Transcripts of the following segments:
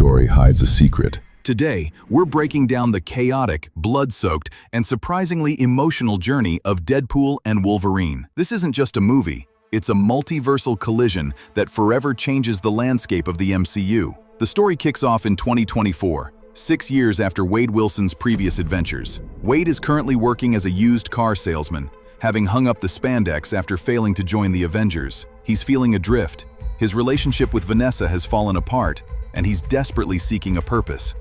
story hides a secret. Today, we're breaking down the chaotic, blood-soaked, and surprisingly emotional journey of Deadpool and Wolverine. This isn't just a movie, it's a multiversal collision that forever changes the landscape of the MCU. The story kicks off in 2024, 6 years after Wade Wilson's previous adventures. Wade is currently working as a used car salesman, having hung up the spandex after failing to join the Avengers. He's feeling adrift. His relationship with Vanessa has fallen apart, and he's desperately seeking a purpose.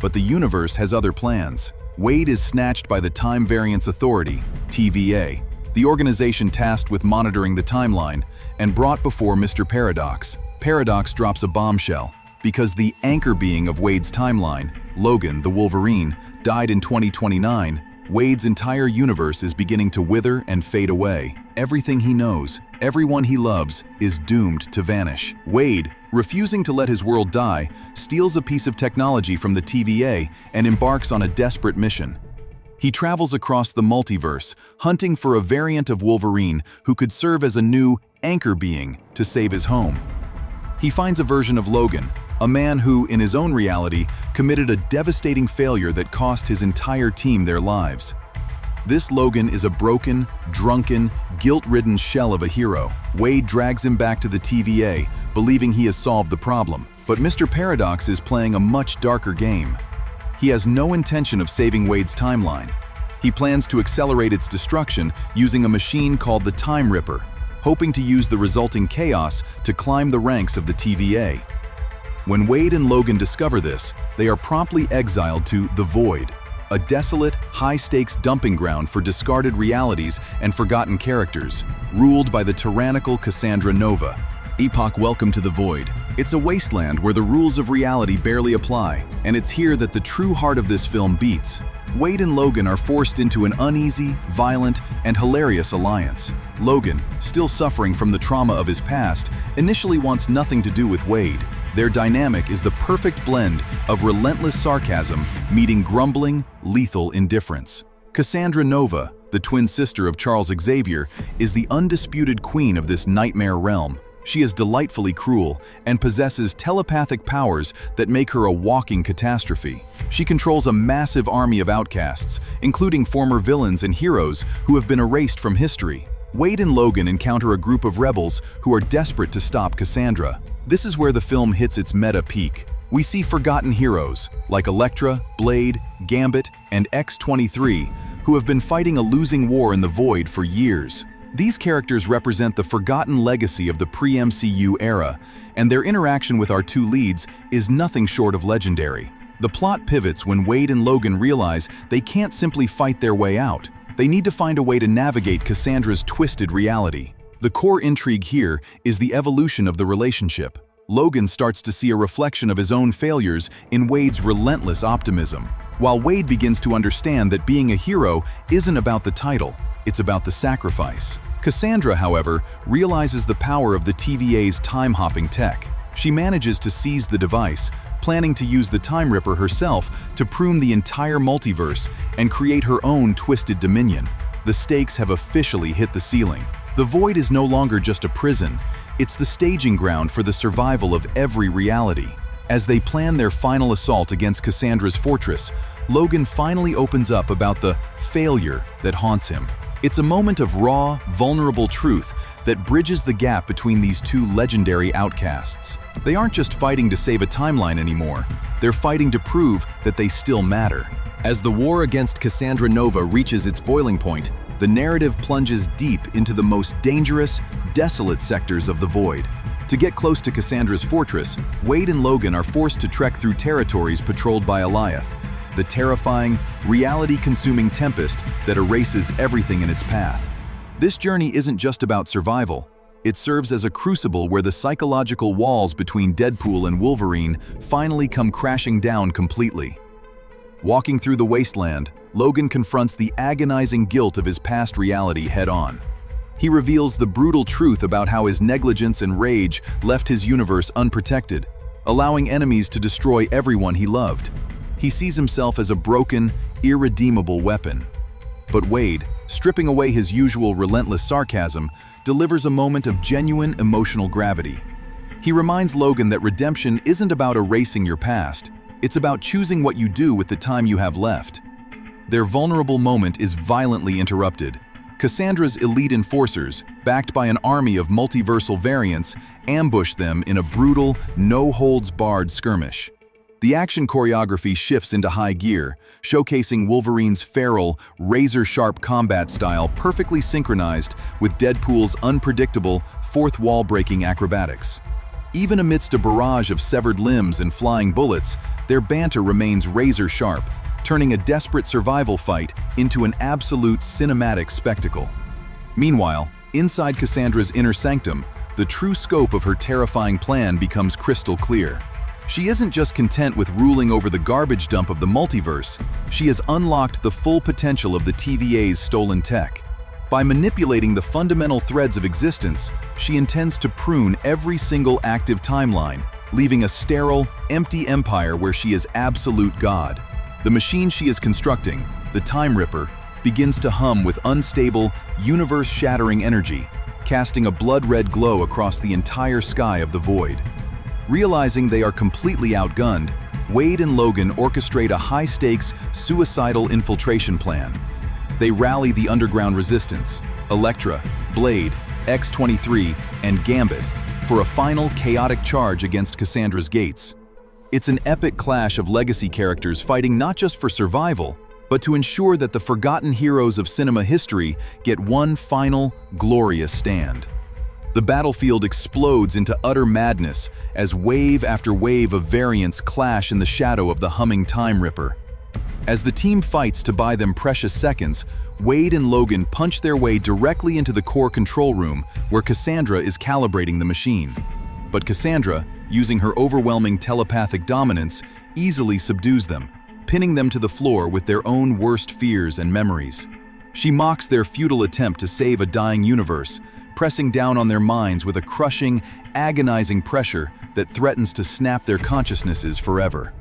But the universe has other plans. Wade is snatched by the Time Variance Authority, TVA, the organization tasked with monitoring the timeline, and brought before Mr. Paradox. Paradox drops a bombshell. Because the anchor being of Wade's timeline, Logan, the Wolverine, died in 2029, Wade's entire universe is beginning to wither and fade away. Everything he knows, everyone he loves, is doomed to vanish. Wade, refusing to let his world die, steals a piece of technology from the TVA and embarks on a desperate mission. He travels across the multiverse, hunting for a variant of Wolverine who could serve as a new anchor being to save his home. He finds a version of Logan, a man who, in his own reality, committed a devastating failure that cost his entire team their lives. This Logan is a broken, drunken, guilt-ridden shell of a hero. Wade drags him back to the TVA, believing he has solved the problem. But Mr. Paradox is playing a much darker game. He has no intention of saving Wade's timeline. He plans to accelerate its destruction using a machine called the Time Ripper, hoping to use the resulting chaos to climb the ranks of the TVA. When Wade and Logan discover this, they are promptly exiled to the Void, a desolate, high-stakes dumping ground for discarded realities and forgotten characters, ruled by the tyrannical Cassandra Nova. Epoch, welcome to the Void. It's a wasteland where the rules of reality barely apply, and it's here that the true heart of this film beats. Wade and Logan are forced into an uneasy, violent, and hilarious alliance. Logan, still suffering from the trauma of his past, initially wants nothing to do with Wade. Their dynamic is the perfect blend of relentless sarcasm meeting grumbling, lethal indifference. Cassandra Nova, the twin sister of Charles Xavier, is the undisputed queen of this nightmare realm. She is delightfully cruel and possesses telepathic powers that make her a walking catastrophe. She controls a massive army of outcasts, including former villains and heroes who have been erased from history. Wade and Logan encounter a group of rebels who are desperate to stop Cassandra. This is where the film hits its meta peak. We see forgotten heroes like Elektra, Blade, Gambit, and X-23 who have been fighting a losing war in the Void for years. These characters represent the forgotten legacy of the pre-MCU era, and their interaction with our two leads is nothing short of legendary. The plot pivots when Wade and Logan realize they can't simply fight their way out. They need to find a way to navigate Cassandra's twisted reality. The core intrigue here is the evolution of the relationship. Logan starts to see a reflection of his own failures in Wade's relentless optimism, while Wade begins to understand that being a hero isn't about the title, it's about the sacrifice. Cassandra, however, realizes the power of the TVA's time-hopping tech. She manages to seize the device, planning to use the Time Ripper herself to prune the entire multiverse and create her own twisted dominion. The stakes have officially hit the ceiling. The Void is no longer just a prison, it's the staging ground for the survival of every reality. As they plan their final assault against Cassandra's fortress, Logan finally opens up about the failure that haunts him. It's a moment of raw, vulnerable truth that bridges the gap between these two legendary outcasts. They aren't just fighting to save a timeline anymore, they're fighting to prove that they still matter. As the war against Cassandra Nova reaches its boiling point, the narrative plunges deep into the most dangerous, desolate sectors of the Void. To get close to Cassandra's fortress, Wade and Logan are forced to trek through territories patrolled by Alioth, the terrifying, reality-consuming tempest that erases everything in its path. This journey isn't just about survival. It serves as a crucible where the psychological walls between Deadpool and Wolverine finally come crashing down completely. Walking through the wasteland, Logan confronts the agonizing guilt of his past reality head-on. He reveals the brutal truth about how his negligence and rage left his universe unprotected, allowing enemies to destroy everyone he loved. He sees himself as a broken, irredeemable weapon. But Wade, stripping away his usual relentless sarcasm, delivers a moment of genuine emotional gravity. He reminds Logan that redemption isn't about erasing your past, it's about choosing what you do with the time you have left. Their vulnerable moment is violently interrupted. Cassandra's elite enforcers, backed by an army of multiversal variants, ambush them in a brutal, no-holds-barred skirmish. The action choreography shifts into high gear, showcasing Wolverine's feral, razor-sharp combat style perfectly synchronized with Deadpool's unpredictable, fourth-wall-breaking acrobatics. Even amidst a barrage of severed limbs and flying bullets, their banter remains razor-sharp, turning a desperate survival fight into an absolute cinematic spectacle. Meanwhile, inside Cassandra's inner sanctum, the true scope of her terrifying plan becomes crystal clear. She isn't just content with ruling over the garbage dump of the multiverse, she has unlocked the full potential of the TVA's stolen tech. By manipulating the fundamental threads of existence, she intends to prune every single active timeline, leaving a sterile, empty empire where she is absolute god. The machine she is constructing, the Time Ripper, begins to hum with unstable, universe-shattering energy, casting a blood-red glow across the entire sky of the void. Realizing they are completely outgunned, Wade and Logan orchestrate a high-stakes, suicidal infiltration plan. They rally the underground resistance, Elektra, Blade, X-23, and Gambit, for a final chaotic charge against Cassandra's gates. It's an epic clash of legacy characters fighting not just for survival, but to ensure that the forgotten heroes of cinema history get one final, glorious stand. The battlefield explodes into utter madness as wave after wave of variants clash in the shadow of the humming Time Ripper. As the team fights to buy them precious seconds, Wade and Logan punch their way directly into the core control room where Cassandra is calibrating the machine. But Cassandra, using her overwhelming telepathic dominance, easily subdues them, pinning them to the floor with their own worst fears and memories. She mocks their futile attempt to save a dying universe, pressing down on their minds with a crushing, agonizing pressure that threatens to snap their consciousnesses forever.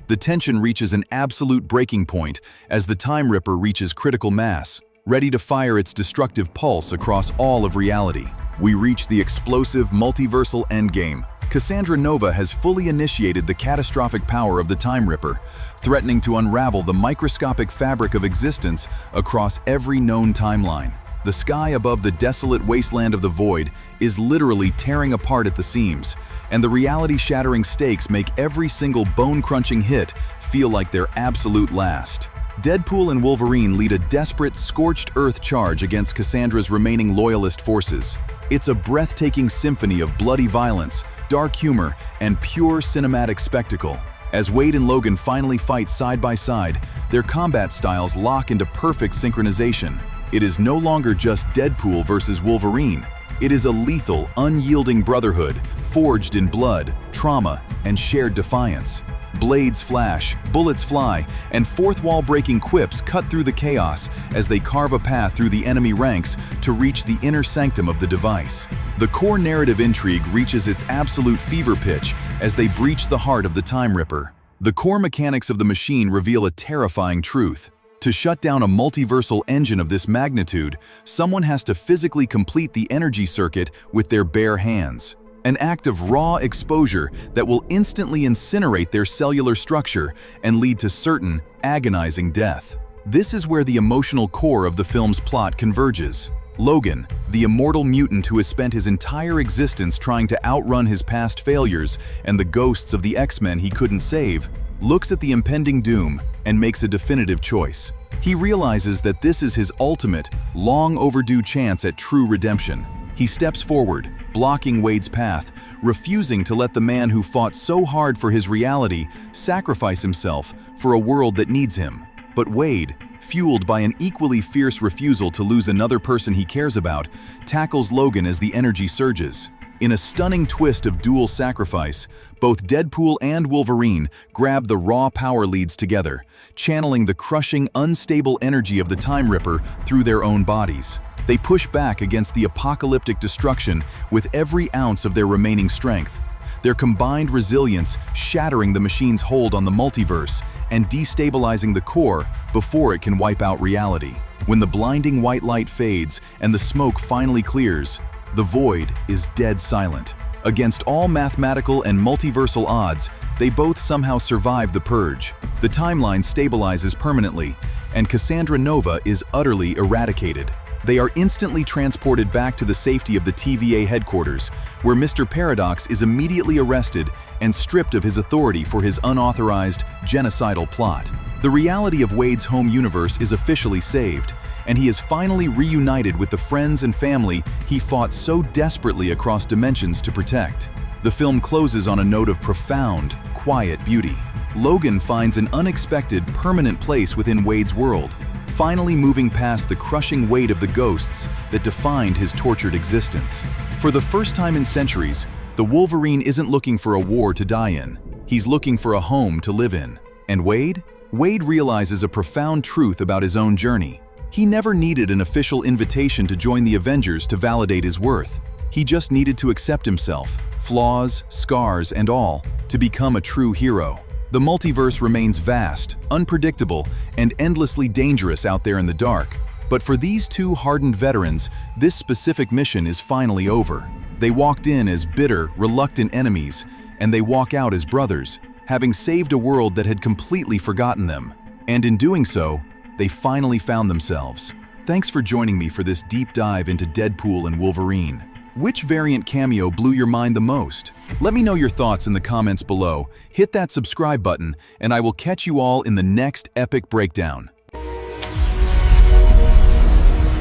The tension reaches an absolute breaking point as the Time Ripper reaches critical mass, ready to fire its destructive pulse across all of reality. We reach the explosive multiversal endgame. Cassandra Nova has fully initiated the catastrophic power of the Time Ripper, threatening to unravel the microscopic fabric of existence across every known timeline. The sky above the desolate wasteland of the void is literally tearing apart at the seams, and the reality-shattering stakes make every single bone-crunching hit feel like their absolute last. Deadpool and Wolverine lead a desperate, scorched earth charge against Cassandra's remaining loyalist forces. It's a breathtaking symphony of bloody violence, dark humor, and pure cinematic spectacle. As Wade and Logan finally fight side by side, their combat styles lock into perfect synchronization. It is no longer just Deadpool versus Wolverine. It is a lethal, unyielding brotherhood, forged in blood, trauma, and shared defiance. Blades flash, bullets fly, and fourth-wall-breaking quips cut through the chaos as they carve a path through the enemy ranks to reach the inner sanctum of the device. The core narrative intrigue reaches its absolute fever pitch as they breach the heart of the Time Ripper. The core mechanics of the machine reveal a terrifying truth. To shut down a multiversal engine of this magnitude, someone has to physically complete the energy circuit with their bare hands. An act of raw exposure that will instantly incinerate their cellular structure and lead to certain, agonizing death. This is where the emotional core of the film's plot converges. Logan, the immortal mutant who has spent his entire existence trying to outrun his past failures and the ghosts of the X-Men he couldn't save, looks at the impending doom and makes a definitive choice. He realizes that this is his ultimate, long overdue chance at true redemption. He steps forward, blocking Wade's path, refusing to let the man who fought so hard for his reality sacrifice himself for a world that needs him. But Wade, fueled by an equally fierce refusal to lose another person he cares about, tackles Logan as the energy surges. In a stunning twist of dual sacrifice, both Deadpool and Wolverine grab the raw power leads together, channeling the crushing, unstable energy of the Time Ripper through their own bodies. They push back against the apocalyptic destruction with every ounce of their remaining strength, their combined resilience shattering the machine's hold on the multiverse and destabilizing the core before it can wipe out reality. When the blinding white light fades and the smoke finally clears, the void is dead silent. Against all mathematical and multiversal odds, they both somehow survive the purge. The timeline stabilizes permanently, and Cassandra Nova is utterly eradicated. They are instantly transported back to the safety of the TVA headquarters, where Mr. Paradox is immediately arrested and stripped of his authority for his unauthorized, genocidal plot. The reality of Wade's home universe is officially saved, and he is finally reunited with the friends and family he fought so desperately across dimensions to protect. The film closes on a note of profound, quiet beauty. Logan finds an unexpected, permanent place within Wade's world, finally moving past the crushing weight of the ghosts that defined his tortured existence. For the first time in centuries, the Wolverine isn't looking for a war to die in. He's looking for a home to live in. And Wade? Wade realizes a profound truth about his own journey. He never needed an official invitation to join the Avengers to validate his worth. He just needed to accept himself, flaws, scars, and all, to become a true hero. The multiverse remains vast, unpredictable, and endlessly dangerous out there in the dark. But for these two hardened veterans, this specific mission is finally over. They walked in as bitter, reluctant enemies, and they walk out as brothers, having saved a world that had completely forgotten them. And in doing so, they finally found themselves. Thanks for joining me for this deep dive into Deadpool and Wolverine. Which variant cameo blew your mind the most? Let me know your thoughts in the comments below. Hit that subscribe button, and I will catch you all in the next epic breakdown.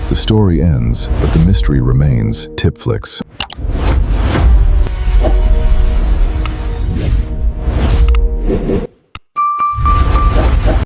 The story ends, but the mystery remains. Tipflix.